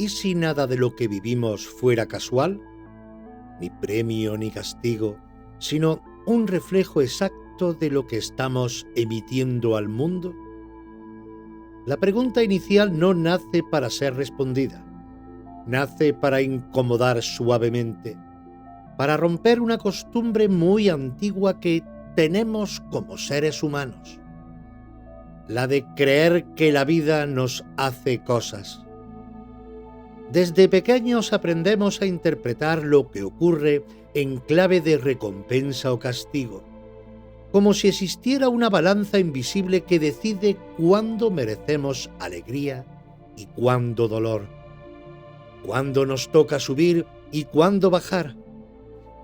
¿Y si nada de lo que vivimos fuera casual? Ni premio ni castigo, sino un reflejo exacto de lo que estamos emitiendo al mundo. La pregunta inicial no nace para ser respondida, nace para incomodar suavemente, para romper una costumbre muy antigua que tenemos como seres humanos, la de creer que la vida nos hace cosas. Desde pequeños aprendemos a interpretar lo que ocurre en clave de recompensa o castigo, como si existiera una balanza invisible que decide cuándo merecemos alegría y cuándo dolor, cuándo nos toca subir y cuándo bajar.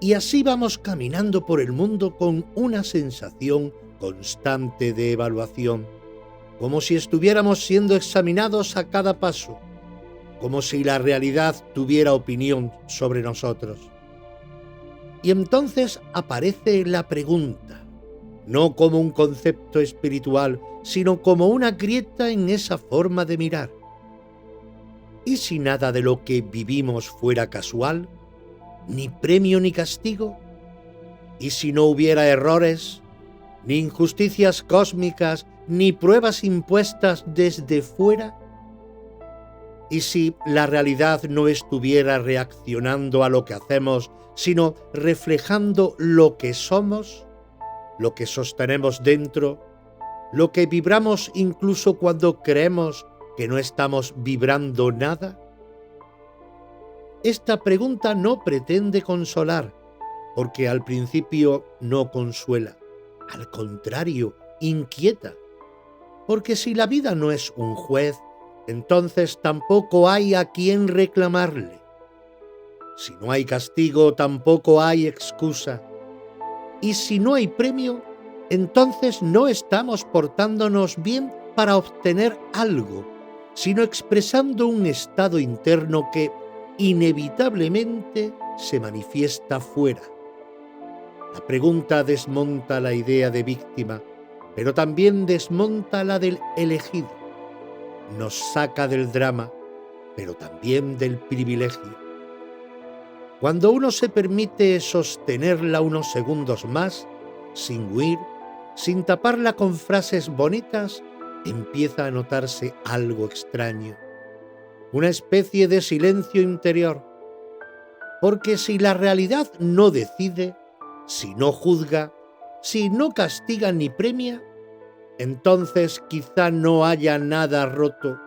Y así vamos caminando por el mundo con una sensación constante de evaluación, como si estuviéramos siendo examinados a cada paso, como si la realidad tuviera opinión sobre nosotros. Y entonces aparece la pregunta, no como un concepto espiritual, sino como una grieta en esa forma de mirar. ¿Y si nada de lo que vivimos fuera casual? ¿Ni premio ni castigo? ¿Y si no hubiera errores, ni injusticias cósmicas, ni pruebas impuestas desde fuera? ¿Y si la realidad no estuviera reaccionando a lo que hacemos, sino reflejando lo que somos, lo que sostenemos dentro, lo que vibramos incluso cuando creemos que no estamos vibrando nada? Esta pregunta no pretende consolar, porque al principio no consuela. Al contrario, inquieta. Porque si la vida no es un juez, entonces tampoco hay a quien reclamarle. Si no hay castigo, tampoco hay excusa. Y si no hay premio, entonces no estamos portándonos bien para obtener algo, sino expresando un estado interno que inevitablemente se manifiesta fuera. La pregunta desmonta la idea de víctima, pero también desmonta la del elegido. Nos saca del drama, pero también del privilegio. Cuando uno se permite sostenerla unos segundos más, sin huir, sin taparla con frases bonitas, empieza a notarse algo extraño, una especie de silencio interior. Porque si la realidad no decide, si no juzga, si no castiga ni premia, entonces quizá no haya nada roto.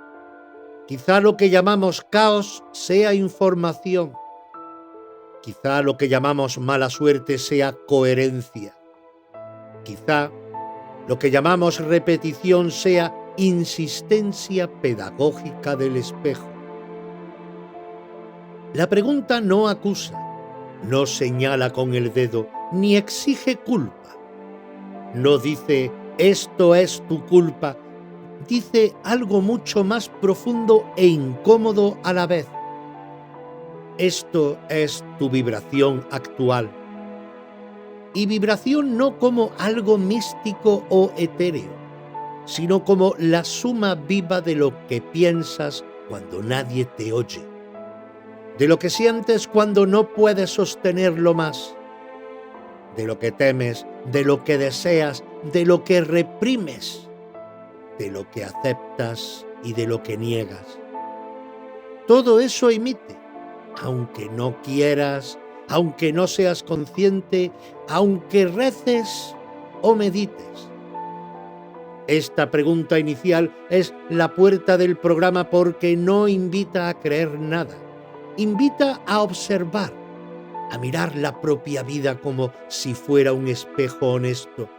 Quizá lo que llamamos caos sea información. Quizá lo que llamamos mala suerte sea coherencia. Quizá lo que llamamos repetición sea insistencia pedagógica del espejo. La pregunta no acusa, no señala con el dedo, ni exige culpa. No dice, esto es tu culpa, dice algo mucho más profundo e incómodo a la vez. Esto es tu vibración actual. Y vibración no como algo místico o etéreo, sino como la suma viva de lo que piensas cuando nadie te oye, de lo que sientes cuando no puedes sostenerlo más, de lo que temes, de lo que deseas, de lo que reprimes, de lo que aceptas y de lo que niegas. Todo eso emite, aunque no quieras, aunque no seas consciente, aunque reces o medites. Esta pregunta inicial es la puerta del programa porque no invita a creer nada, invita a observar, a mirar la propia vida como si fuera un espejo honesto,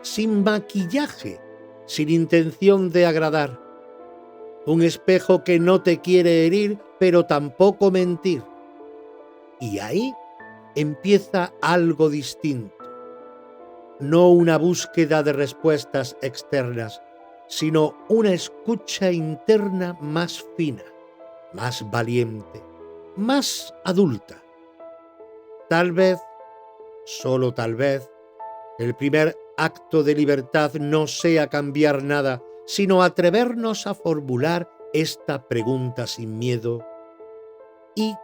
sin maquillaje, sin intención de agradar. Un espejo que no te quiere herir, pero tampoco mentir. Y ahí empieza algo distinto. No una búsqueda de respuestas externas, sino una escucha interna más fina, más valiente, más adulta. Tal vez, solo tal vez, el primer acto de libertad no sea cambiar nada, sino atrevernos a formular esta pregunta sin miedo y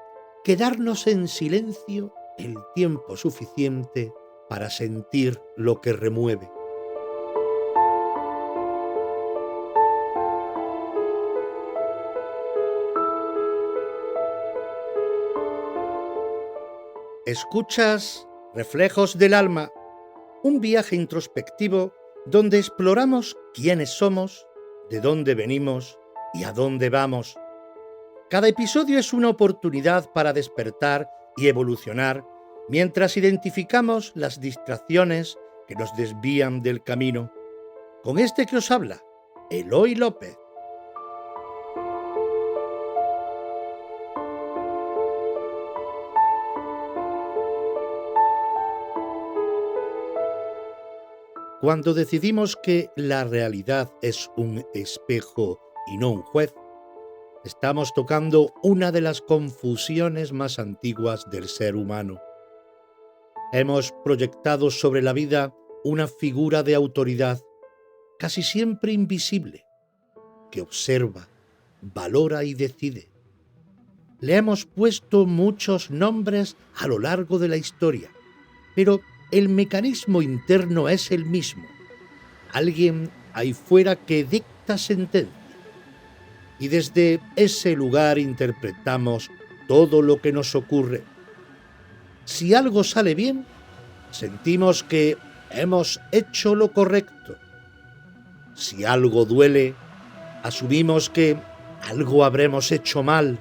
quedarnos en silencio el tiempo suficiente para sentir lo que remueve. Escuchas Reflejos del Alma, un viaje introspectivo donde exploramos quiénes somos, de dónde venimos y a dónde vamos. Cada episodio es una oportunidad para despertar y evolucionar mientras identificamos las distracciones que nos desvían del camino. Con este que os habla, Eloy López. Cuando decidimos que la realidad es un espejo y no un juez, estamos tocando una de las confusiones más antiguas del ser humano. Hemos proyectado sobre la vida una figura de autoridad, casi siempre invisible, que observa, valora y decide. Le hemos puesto muchos nombres a lo largo de la historia, pero el mecanismo interno es el mismo. Alguien ahí fuera que dicta sentencia. Y desde ese lugar interpretamos todo lo que nos ocurre. Si algo sale bien, sentimos que hemos hecho lo correcto. Si algo duele, asumimos que algo habremos hecho mal.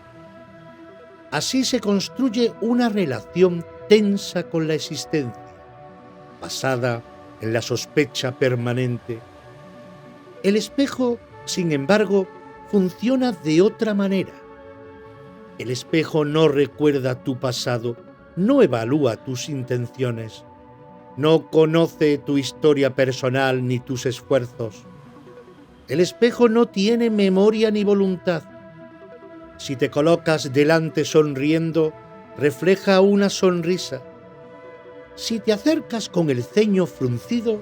Así se construye una relación tensa con la existencia, basada en la sospecha permanente. El espejo, sin embargo, funciona de otra manera. El espejo no recuerda tu pasado, no evalúa tus intenciones, no conoce tu historia personal ni tus esfuerzos. El espejo no tiene memoria ni voluntad. Si te colocas delante sonriendo, refleja una sonrisa. Si te acercas con el ceño fruncido,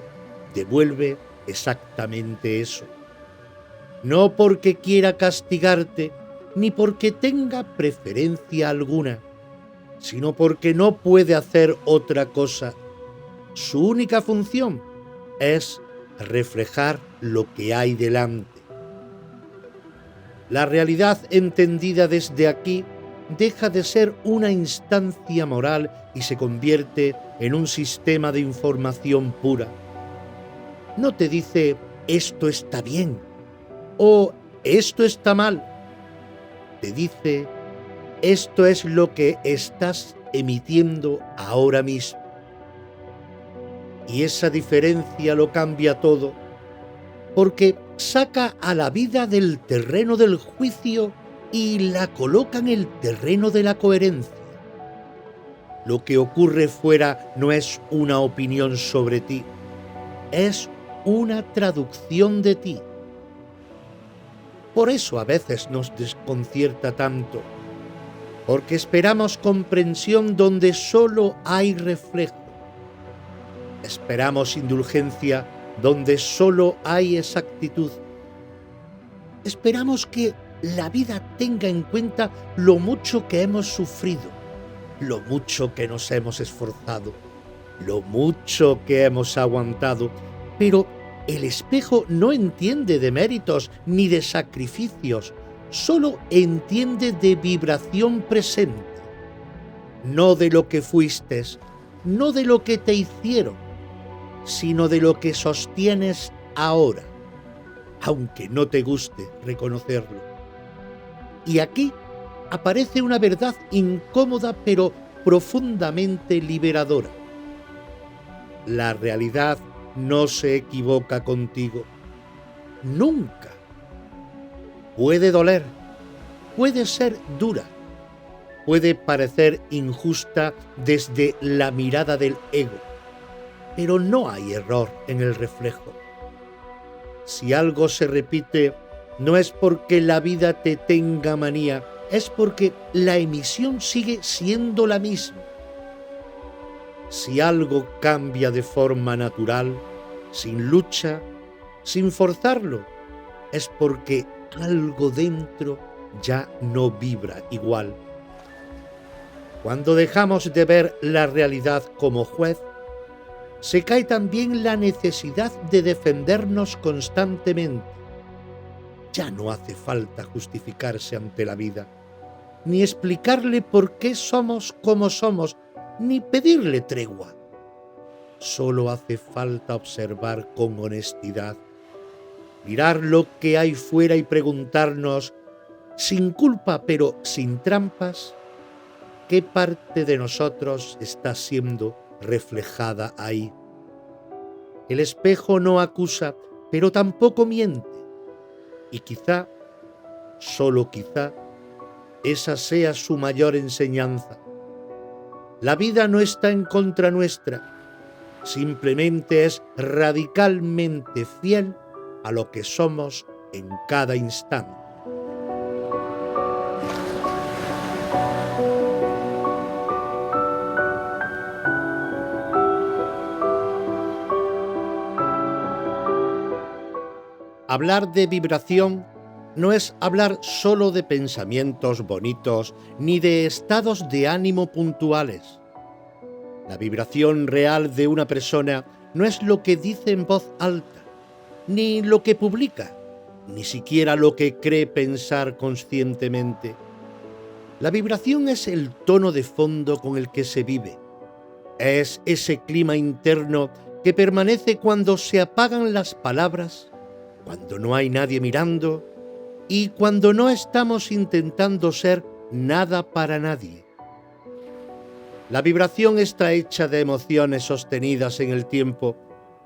devuelve exactamente eso. No porque quiera castigarte, ni porque tenga preferencia alguna, sino porque no puede hacer otra cosa. Su única función es reflejar lo que hay delante. La realidad entendida desde aquí deja de ser una instancia moral y se convierte en un sistema de información pura. No te dice esto está bien o esto está mal. Te dice esto es lo que estás emitiendo ahora mismo. Y esa diferencia lo cambia todo, porque saca a la vida del terreno del juicio y la coloca en el terreno de la coherencia. Lo que ocurre fuera no es una opinión sobre ti, es una traducción de ti. Por eso a veces nos desconcierta tanto, porque esperamos comprensión donde solo hay reflejo. Esperamos indulgencia donde solo hay exactitud. Esperamos que la vida tenga en cuenta lo mucho que hemos sufrido, lo mucho que nos hemos esforzado, lo mucho que hemos aguantado, pero el espejo no entiende de méritos ni de sacrificios, solo entiende de vibración presente, no de lo que fuiste, no de lo que te hicieron, sino de lo que sostienes ahora, aunque no te guste reconocerlo. Y aquí aparece una verdad incómoda pero profundamente liberadora. La realidad no se equivoca contigo. Nunca. Puede doler, puede ser dura, puede parecer injusta desde la mirada del ego, pero no hay error en el reflejo. Si algo se repite, no es porque la vida te tenga manía, es porque la emisión sigue siendo la misma. Si algo cambia de forma natural, sin lucha, sin forzarlo, es porque algo dentro ya no vibra igual. Cuando dejamos de ver la realidad como juez, se cae también la necesidad de defendernos constantemente. Ya no hace falta justificarse ante la vida, ni explicarle por qué somos como somos, ni pedirle tregua. Solo hace falta observar con honestidad, mirar lo que hay fuera y preguntarnos, sin culpa pero sin trampas, qué parte de nosotros está siendo reflejada ahí. El espejo no acusa, pero tampoco miente. Y quizá, solo quizá, esa sea su mayor enseñanza. La vida no está en contra nuestra, simplemente es radicalmente fiel a lo que somos en cada instante. Hablar de vibración no es hablar solo de pensamientos bonitos ni de estados de ánimo puntuales. La vibración real de una persona no es lo que dice en voz alta, ni lo que publica, ni siquiera lo que cree pensar conscientemente. La vibración es el tono de fondo con el que se vive. Es ese clima interno que permanece cuando se apagan las palabras, cuando no hay nadie mirando y cuando no estamos intentando ser nada para nadie. La vibración está hecha de emociones sostenidas en el tiempo,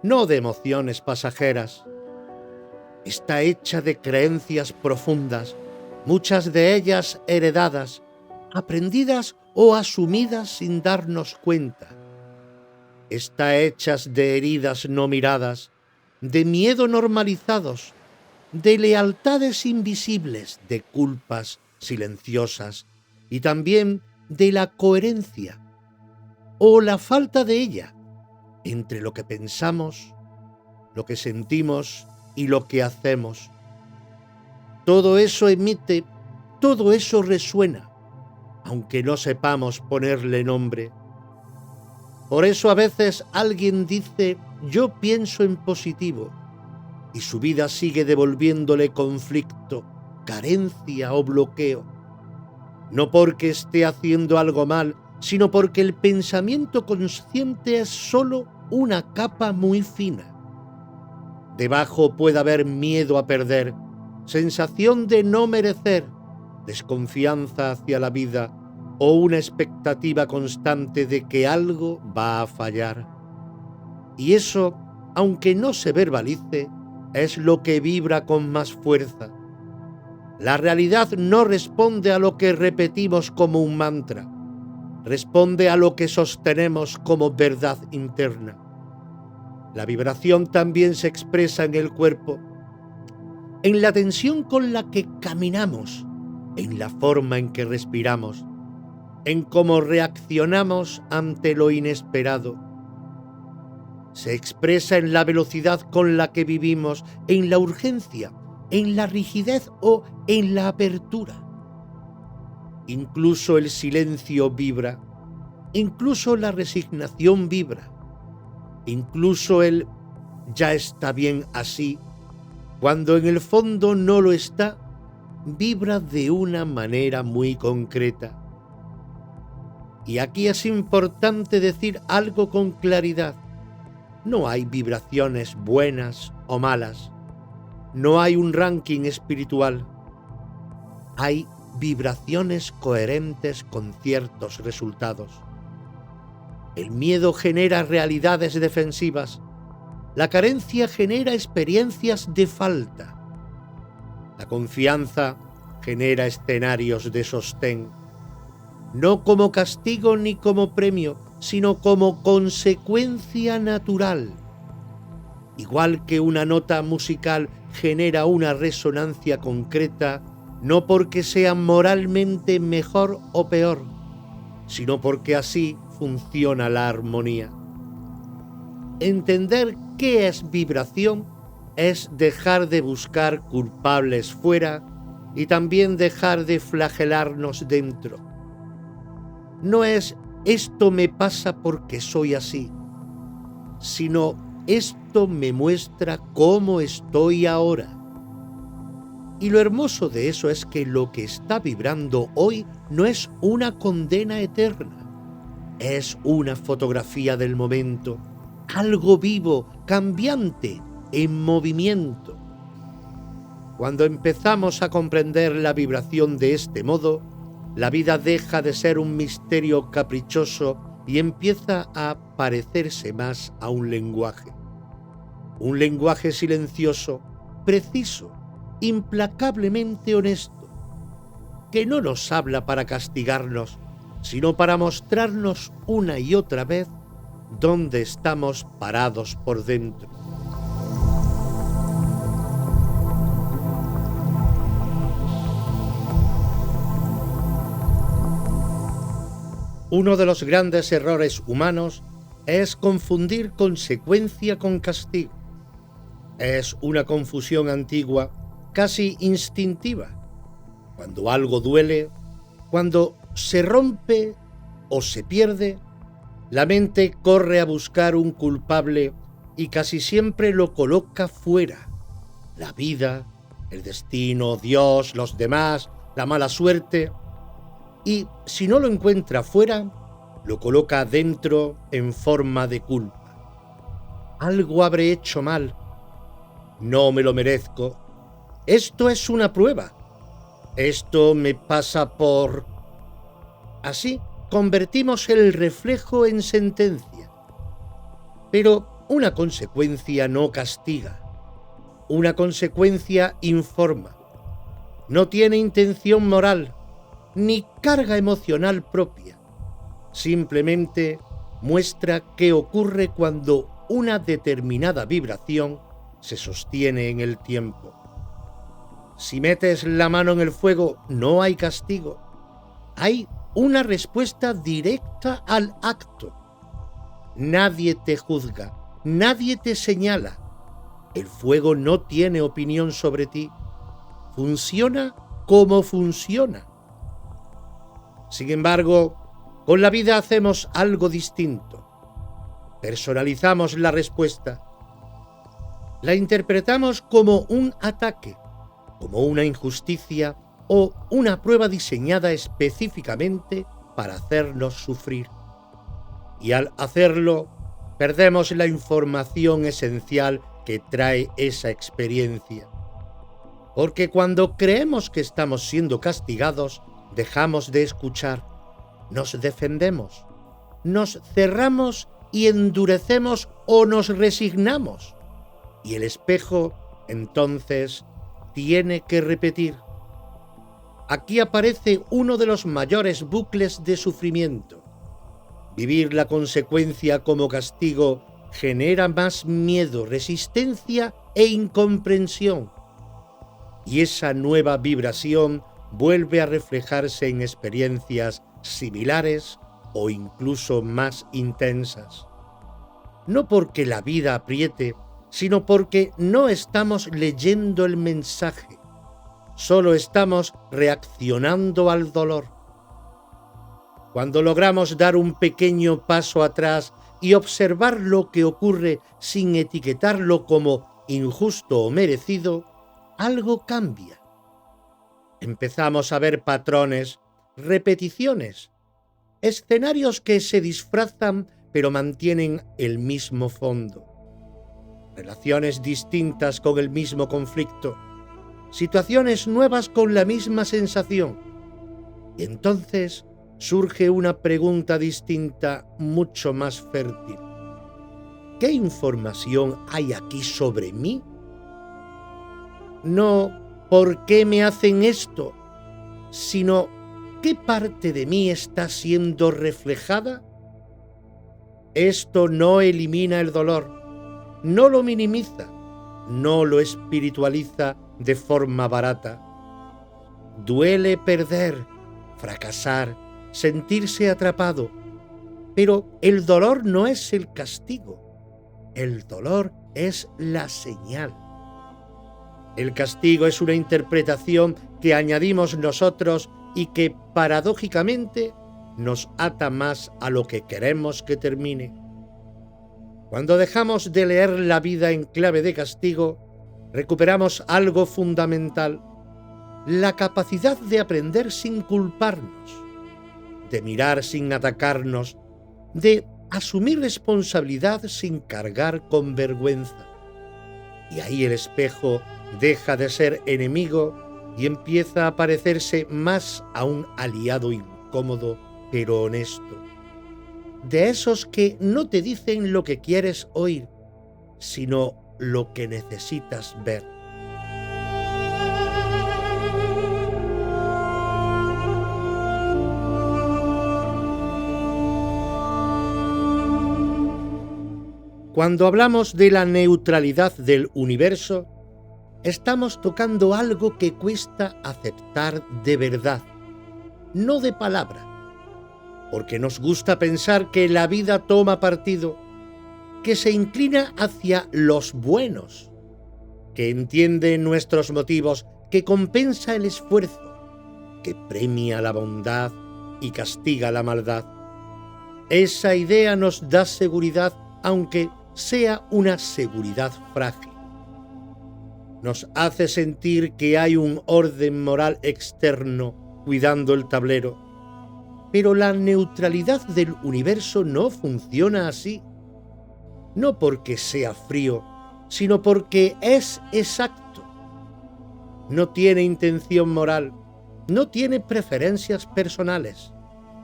no de emociones pasajeras. Está hecha de creencias profundas, muchas de ellas heredadas, aprendidas o asumidas sin darnos cuenta. Está hecha de heridas no miradas, de miedo normalizados, de lealtades invisibles, de culpas silenciosas y también de la coherencia o la falta de ella entre lo que pensamos, lo que sentimos y lo que hacemos. Todo eso emite, todo eso resuena, aunque no sepamos ponerle nombre. Por eso a veces alguien dice «yo pienso en positivo» y su vida sigue devolviéndole conflicto, carencia o bloqueo. No porque esté haciendo algo mal, sino porque el pensamiento consciente es solo una capa muy fina. Debajo puede haber miedo a perder, sensación de no merecer, desconfianza hacia la vida o una expectativa constante de que algo va a fallar. Y eso, aunque no se verbalice, es lo que vibra con más fuerza. La realidad no responde a lo que repetimos como un mantra, responde a lo que sostenemos como verdad interna. La vibración también se expresa en el cuerpo, en la tensión con la que caminamos, en la forma en que respiramos, en cómo reaccionamos ante lo inesperado. Se expresa en la velocidad con la que vivimos, en la urgencia, en la rigidez o en la apertura. Incluso el silencio vibra, incluso la resignación vibra, incluso el «ya está bien así», cuando en el fondo no lo está, vibra de una manera muy concreta. Y aquí es importante decir algo con claridad. No hay vibraciones buenas o malas. No hay un ranking espiritual. Hay vibraciones coherentes con ciertos resultados. El miedo genera realidades defensivas. La carencia genera experiencias de falta. La confianza genera escenarios de sostén. No como castigo ni como premio, sino como consecuencia natural. Igual que una nota musical genera una resonancia concreta, no porque sea moralmente mejor o peor, sino porque así funciona la armonía. Entender qué es vibración es dejar de buscar culpables fuera y también dejar de flagelarnos dentro. no es esto me pasa porque soy así, sino esto me muestra cómo estoy ahora. Y lo hermoso de eso es que lo que está vibrando hoy no es una condena eterna, es una fotografía del momento, algo vivo, cambiante, en movimiento. Cuando empezamos a comprender la vibración de este modo, la vida deja de ser un misterio caprichoso y empieza a parecerse más a un lenguaje silencioso, preciso, implacablemente honesto, que no nos habla para castigarnos, sino para mostrarnos una y otra vez dónde estamos parados por dentro. Uno de los grandes errores humanos es confundir consecuencia con castigo. Es una confusión antigua, casi instintiva. Cuando algo duele, cuando se rompe o se pierde, la mente corre a buscar un culpable y casi siempre lo coloca fuera. La vida, el destino, Dios, los demás, la mala suerte. Y si no lo encuentra fuera, lo coloca dentro en forma de culpa. Algo habré hecho mal. No me lo merezco. Esto es una prueba. Esto me pasa por... Así convertimos el reflejo en sentencia. Pero una consecuencia no castiga. Una consecuencia informa. No tiene intención moral ni carga emocional propia. Simplemente muestra qué ocurre cuando una determinada vibración se sostiene en el tiempo. Si metes la mano en el fuego, no hay castigo. Hay una respuesta directa al acto. Nadie te juzga, nadie te señala. El fuego no tiene opinión sobre ti. Funciona como funciona. Sin embargo, con la vida hacemos algo distinto. Personalizamos la respuesta. La interpretamos como un ataque, como una injusticia o una prueba diseñada específicamente para hacernos sufrir. Y al hacerlo, perdemos la información esencial que trae esa experiencia. Porque cuando creemos que estamos siendo castigados, dejamos de escuchar, nos defendemos, nos cerramos y endurecemos o nos resignamos. Y el espejo, entonces, tiene que repetir. Aquí aparece uno de los mayores bucles de sufrimiento. Vivir la consecuencia como castigo genera más miedo, resistencia e incomprensión. Y esa nueva vibración vuelve a reflejarse en experiencias similares o incluso más intensas. No porque la vida apriete, sino porque no estamos leyendo el mensaje, solo estamos reaccionando al dolor. Cuando logramos dar un pequeño paso atrás y observar lo que ocurre sin etiquetarlo como injusto o merecido, algo cambia. Empezamos a ver patrones, repeticiones, escenarios que se disfrazan pero mantienen el mismo fondo. Relaciones distintas con el mismo conflicto, situaciones nuevas con la misma sensación. Y entonces surge una pregunta distinta, mucho más fértil. ¿Qué información hay aquí sobre mí? No ¿por qué me hacen esto?, sino ¿qué parte de mí está siendo reflejada? Esto no elimina el dolor, no lo minimiza, no lo espiritualiza de forma barata. Duele perder, fracasar, sentirse atrapado, pero el dolor no es el castigo, el dolor es la señal. El castigo es una interpretación que añadimos nosotros y que, paradójicamente, nos ata más a lo que queremos que termine. Cuando dejamos de leer la vida en clave de castigo, recuperamos algo fundamental: la capacidad de aprender sin culparnos, de mirar sin atacarnos, de asumir responsabilidad sin cargar con vergüenza. Y ahí el espejo deja de ser enemigo y empieza a parecerse más a un aliado incómodo pero honesto. De esos que no te dicen lo que quieres oír, sino lo que necesitas ver. Cuando hablamos de la neutralidad del universo, estamos tocando algo que cuesta aceptar de verdad, no de palabra, porque nos gusta pensar que la vida toma partido, que se inclina hacia los buenos, que entiende nuestros motivos, que compensa el esfuerzo, que premia la bondad y castiga la maldad. Esa idea nos da seguridad, aunque sea una seguridad frágil. Nos hace sentir que hay un orden moral externo cuidando el tablero. Pero la neutralidad del universo no funciona así. No porque sea frío, sino porque es exacto. No tiene intención moral, no tiene preferencias personales,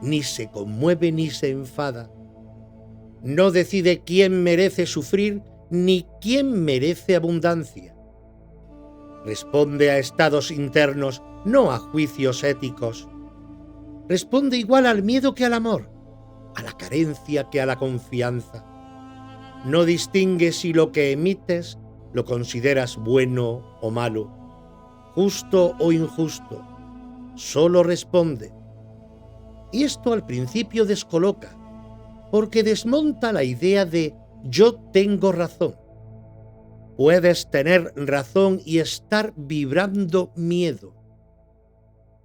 ni se conmueve ni se enfada. No decide quién merece sufrir ni quién merece abundancia. Responde a estados internos, no a juicios éticos. Responde igual al miedo que al amor, a la carencia que a la confianza. No distingue si lo que emites lo consideras bueno o malo, justo o injusto. Solo responde. Y esto al principio descoloca, porque desmonta la idea de yo tengo razón. Puedes tener razón y estar vibrando miedo.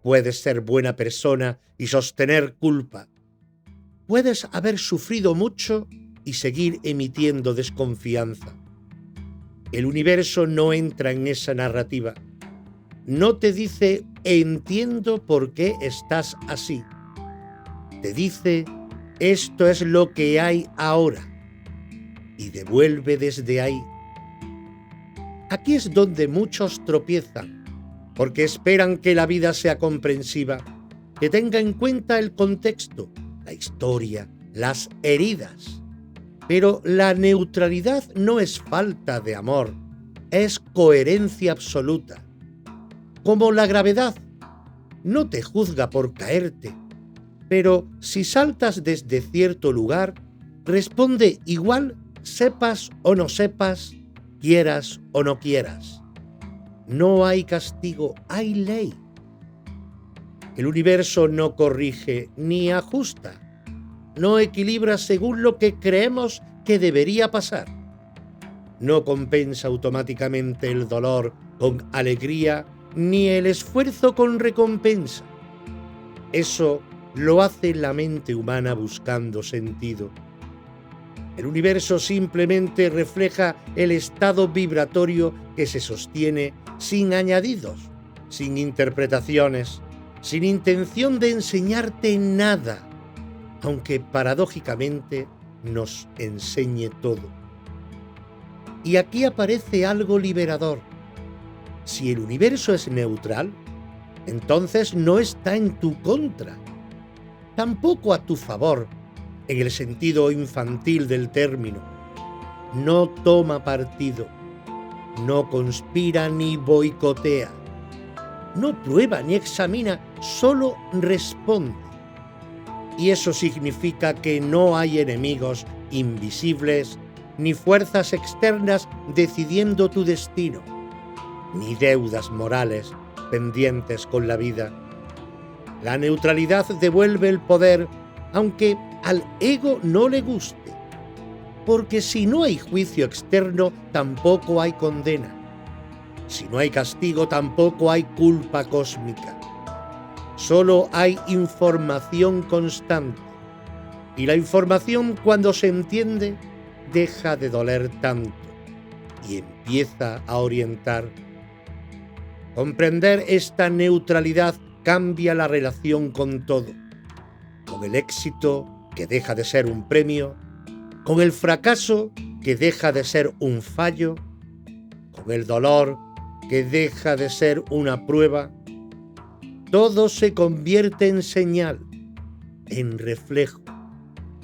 Puedes ser buena persona y sostener culpa. Puedes haber sufrido mucho y seguir emitiendo desconfianza. El universo no entra en esa narrativa. No te dice entiendo por qué estás así. Te dice esto es lo que hay ahora y devuelve desde ahí. Aquí es donde muchos tropiezan, porque esperan que la vida sea comprensiva, que tenga en cuenta el contexto, la historia, las heridas. Pero la neutralidad no es falta de amor, es coherencia absoluta. Como la gravedad, no te juzga por caerte, pero si saltas desde cierto lugar, responde igual sepas o no sepas, quieras o no quieras. No hay castigo, hay ley. El universo no corrige ni ajusta, no equilibra según lo que creemos que debería pasar. No compensa automáticamente el dolor con alegría ni el esfuerzo con recompensa. Eso lo hace la mente humana buscando sentido. El universo simplemente refleja el estado vibratorio que se sostiene sin añadidos, sin interpretaciones, sin intención de enseñarte nada, aunque paradójicamente nos enseñe todo. Y aquí aparece algo liberador. Si el universo es neutral, entonces no está en tu contra, tampoco a tu favor, en el sentido infantil del término. No toma partido, no conspira ni boicotea, no prueba ni examina, solo responde. Y eso significa que no hay enemigos invisibles ni fuerzas externas decidiendo tu destino, ni deudas morales pendientes con la vida. La neutralidad devuelve el poder, aunque al ego no le guste, porque si no hay juicio externo, tampoco hay condena. Si no hay castigo, tampoco hay culpa cósmica. Solo hay información constante. Y la información, cuando se entiende, deja de doler tanto y empieza a orientar. Comprender esta neutralidad cambia la relación con todo, con el éxito, que deja de ser un premio, con el fracaso, que deja de ser un fallo, con el dolor, que deja de ser una prueba. Todo se convierte en señal, en reflejo,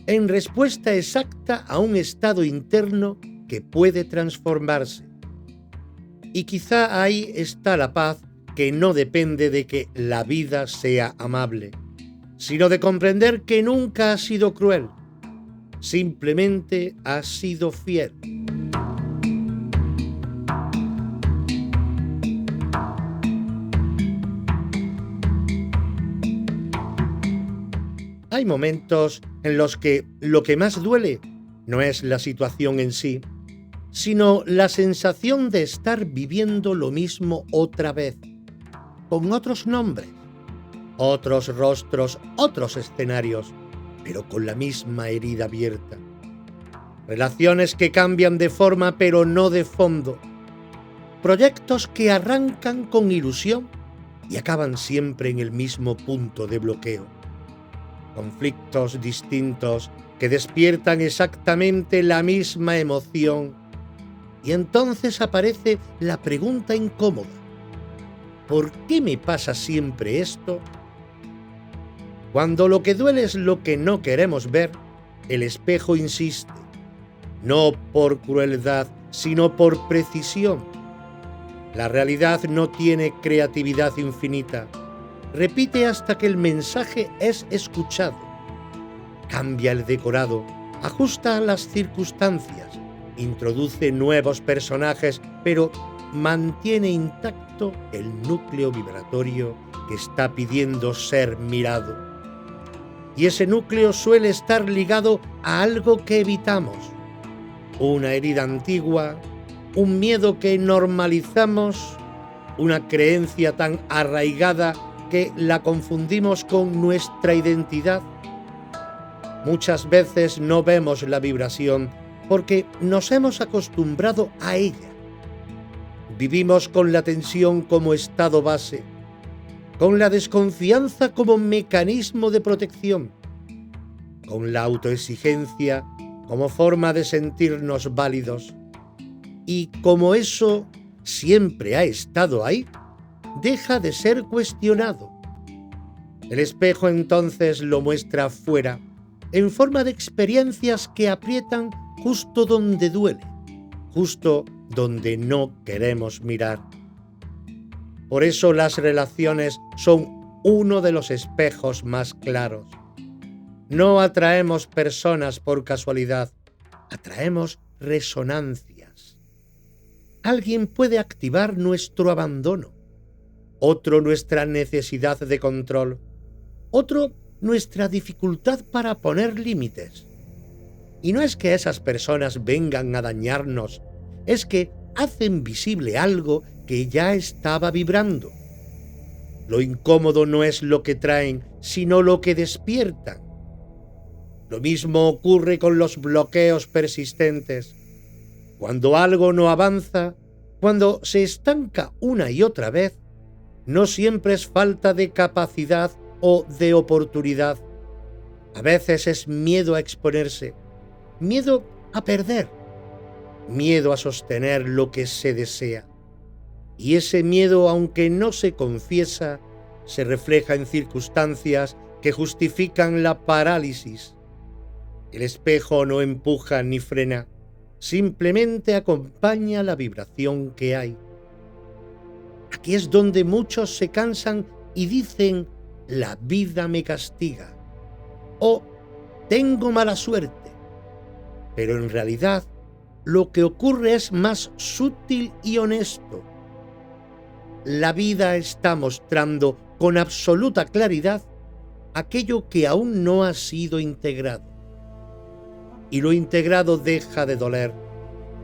en respuesta exacta a un estado interno que puede transformarse. Y quizá ahí está la paz, que no depende de que la vida sea amable, sino de comprender que nunca ha sido cruel, simplemente ha sido fiel. Hay momentos en los que lo que más duele no es la situación en sí, sino la sensación de estar viviendo lo mismo otra vez, con otros nombres, otros rostros, otros escenarios, pero con la misma herida abierta. Relaciones que cambian de forma pero no de fondo. Proyectos que arrancan con ilusión y acaban siempre en el mismo punto de bloqueo. Conflictos distintos que despiertan exactamente la misma emoción. Y entonces aparece la pregunta incómoda: ¿por qué me pasa siempre esto? Cuando lo que duele es lo que no queremos ver, el espejo insiste, no por crueldad, sino por precisión. La realidad no tiene creatividad infinita. Repite hasta que el mensaje es escuchado. Cambia el decorado, ajusta las circunstancias, introduce nuevos personajes, pero mantiene intacto el núcleo vibratorio que está pidiendo ser mirado. Y ese núcleo suele estar ligado a algo que evitamos, una herida antigua, un miedo que normalizamos, una creencia tan arraigada que la confundimos con nuestra identidad. Muchas veces no vemos la vibración porque nos hemos acostumbrado a ella. Vivimos con la tensión como estado base, con la desconfianza como mecanismo de protección, con la autoexigencia como forma de sentirnos válidos. Y como eso siempre ha estado ahí, deja de ser cuestionado. El espejo entonces lo muestra fuera, en forma de experiencias que aprietan justo donde duele, justo donde no queremos mirar. Por eso las relaciones son uno de los espejos más claros. No atraemos personas por casualidad, atraemos resonancias. Alguien puede activar nuestro abandono, otro nuestra necesidad de control, otro nuestra dificultad para poner límites. Y no es que esas personas vengan a dañarnos, es que hacen visible algo que ya estaba vibrando. Lo incómodo no es lo que traen, sino lo que despiertan. Lo mismo ocurre con los bloqueos persistentes. Cuando algo no avanza, cuando se estanca una y otra vez, no siempre es falta de capacidad o de oportunidad. A veces es miedo a exponerse, miedo a perder, miedo a sostener lo que se desea. Y ese miedo, aunque no se confiesa, se refleja en circunstancias que justifican la parálisis. El espejo no empuja ni frena, simplemente acompaña la vibración que hay. Aquí es donde muchos se cansan y dicen: la vida me castiga o tengo mala suerte. Pero en realidad lo que ocurre es más sutil y honesto. La vida está mostrando con absoluta claridad aquello que aún no ha sido integrado. Y lo integrado deja de doler,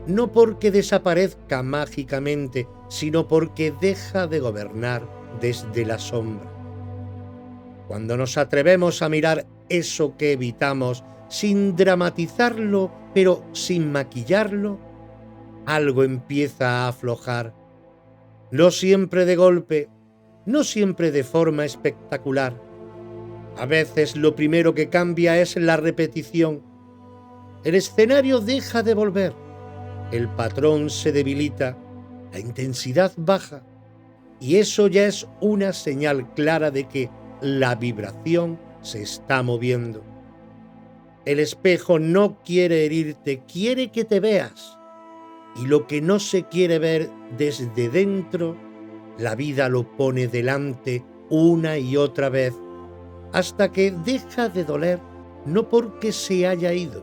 no porque desaparezca mágicamente, sino porque deja de gobernar desde la sombra. Cuando nos atrevemos a mirar eso que evitamos sin dramatizarlo, pero sin maquillarlo, algo empieza a aflojar. No siempre de golpe, no siempre de forma espectacular. A veces lo primero que cambia es la repetición. El escenario deja de volver, el patrón se debilita, la intensidad baja, y eso ya es una señal clara de que la vibración se está moviendo. El espejo no quiere herirte, quiere que te veas. Y lo que no se quiere ver desde dentro, la vida lo pone delante una y otra vez, hasta que deja de doler, no porque se haya ido,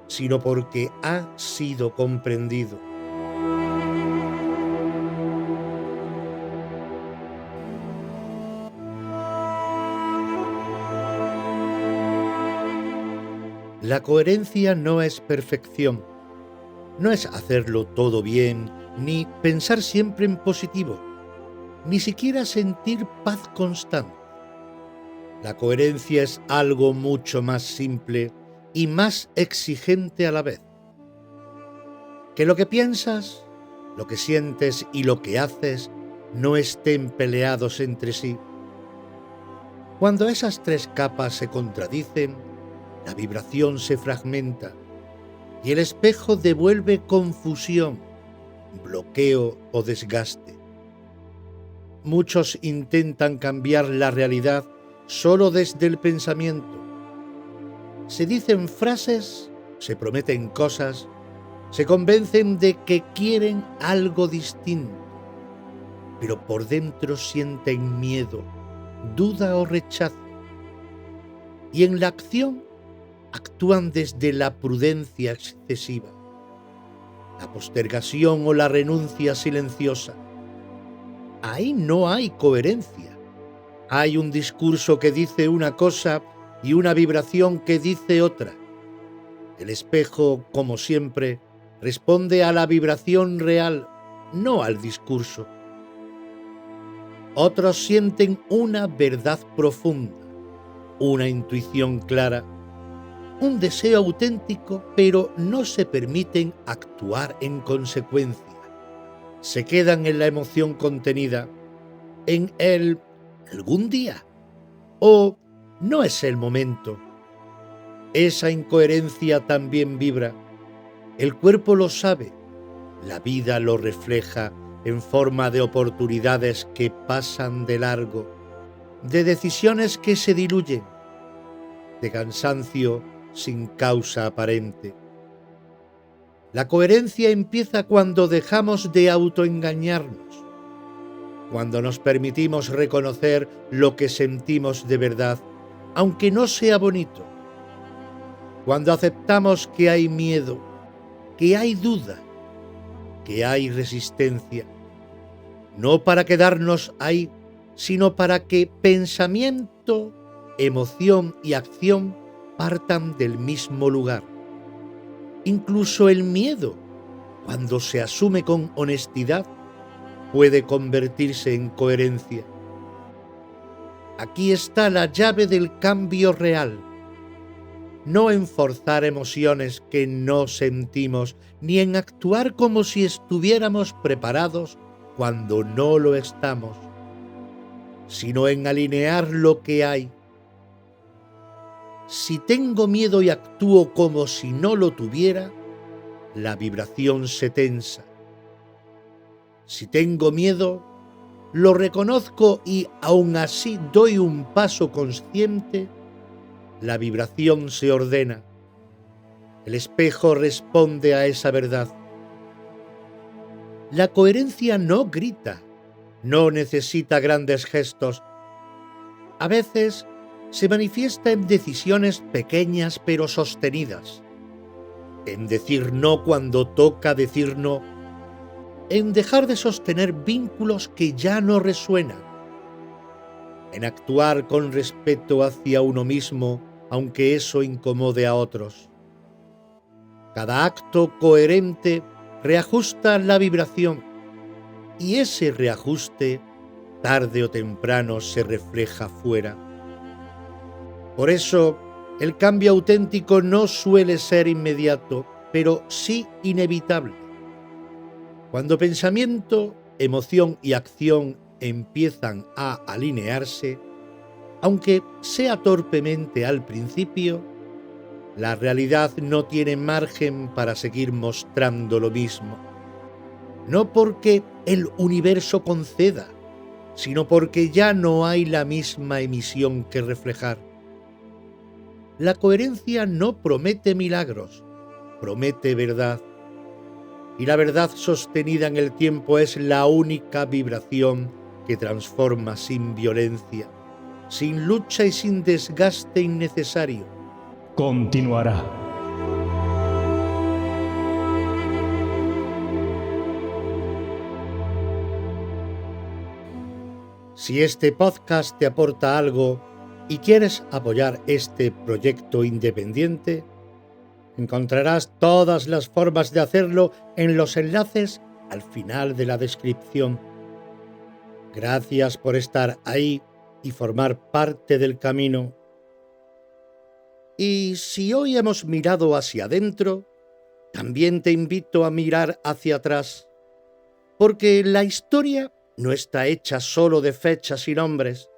sino porque ha sido comprendido. La coherencia no es perfección, no es hacerlo todo bien, ni pensar siempre en positivo, ni siquiera sentir paz constante. La coherencia es algo mucho más simple y más exigente a la vez. Que lo que piensas, lo que sientes y lo que haces no estén peleados entre sí. Cuando esas tres capas se contradicen, la vibración se fragmenta y el espejo devuelve confusión, bloqueo o desgaste. Muchos intentan cambiar la realidad solo desde el pensamiento. Se dicen frases, se prometen cosas, se convencen de que quieren algo distinto, pero por dentro sienten miedo, duda o rechazo. Y en la acción actúan desde la prudencia excesiva, la postergación o la renuncia silenciosa. Ahí no hay coherencia. Hay un discurso que dice una cosa y una vibración que dice otra. El espejo, como siempre, responde a la vibración real, no al discurso. Otros sienten una verdad profunda, una intuición clara, un deseo auténtico, pero no se permiten actuar en consecuencia. Se quedan en la emoción contenida, en el algún día, o no es el momento. Esa incoherencia también vibra. El cuerpo lo sabe, la vida lo refleja en forma de oportunidades que pasan de largo, de decisiones que se diluyen, de cansancio sin causa aparente. La coherencia empieza cuando dejamos de autoengañarnos, cuando nos permitimos reconocer lo que sentimos de verdad, aunque no sea bonito, cuando aceptamos que hay miedo, que hay duda, que hay resistencia, no para quedarnos ahí, sino para que pensamiento, emoción y acción partan del mismo lugar. Incluso el miedo, cuando se asume con honestidad, puede convertirse en coherencia. Aquí está la llave del cambio real. No en forzar emociones que no sentimos, ni en actuar como si estuviéramos preparados cuando no lo estamos, sino en alinear lo que hay. Si tengo miedo y actúo como si no lo tuviera, la vibración se tensa. Si tengo miedo, lo reconozco y aún así doy un paso consciente, la vibración se ordena. El espejo responde a esa verdad. La coherencia no grita, no necesita grandes gestos. A veces se manifiesta en decisiones pequeñas pero sostenidas, en decir no cuando toca decir no, en dejar de sostener vínculos que ya no resuenan, en actuar con respeto hacia uno mismo, aunque eso incomode a otros. Cada acto coherente reajusta la vibración y ese reajuste, tarde o temprano, se refleja fuera. Por eso, el cambio auténtico no suele ser inmediato, pero sí inevitable. Cuando pensamiento, emoción y acción empiezan a alinearse, aunque sea torpemente al principio, la realidad no tiene margen para seguir mostrando lo mismo. No porque el universo conceda, sino porque ya no hay la misma emisión que reflejar. La coherencia no promete milagros, promete verdad. Y la verdad sostenida en el tiempo es la única vibración que transforma sin violencia, sin lucha y sin desgaste innecesario. Continuará. Si este podcast te aporta algo y quieres apoyar este proyecto independiente, encontrarás todas las formas de hacerlo en los enlaces al final de la descripción. Gracias por estar ahí y formar parte del camino. Y si hoy hemos mirado hacia adentro, también te invito a mirar hacia atrás, porque la historia no está hecha solo de fechas y nombres,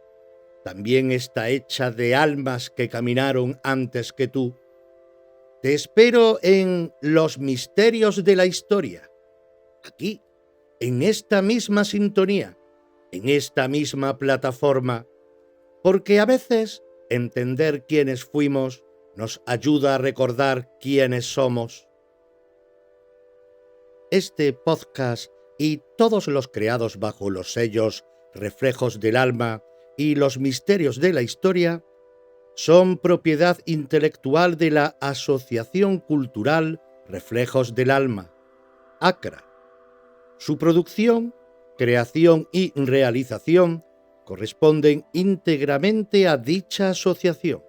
también está hecha de almas que caminaron antes que tú. Te espero en Los Misterios de la Historia, aquí, en esta misma sintonía, en esta misma plataforma, porque a veces entender quiénes fuimos nos ayuda a recordar quiénes somos. Este podcast y todos los creados bajo los sellos Reflejos del Alma y Los Misterios de la Historia son propiedad intelectual de la Asociación Cultural Reflejos del Alma, ACRA. Su producción, creación y realización corresponden íntegramente a dicha asociación.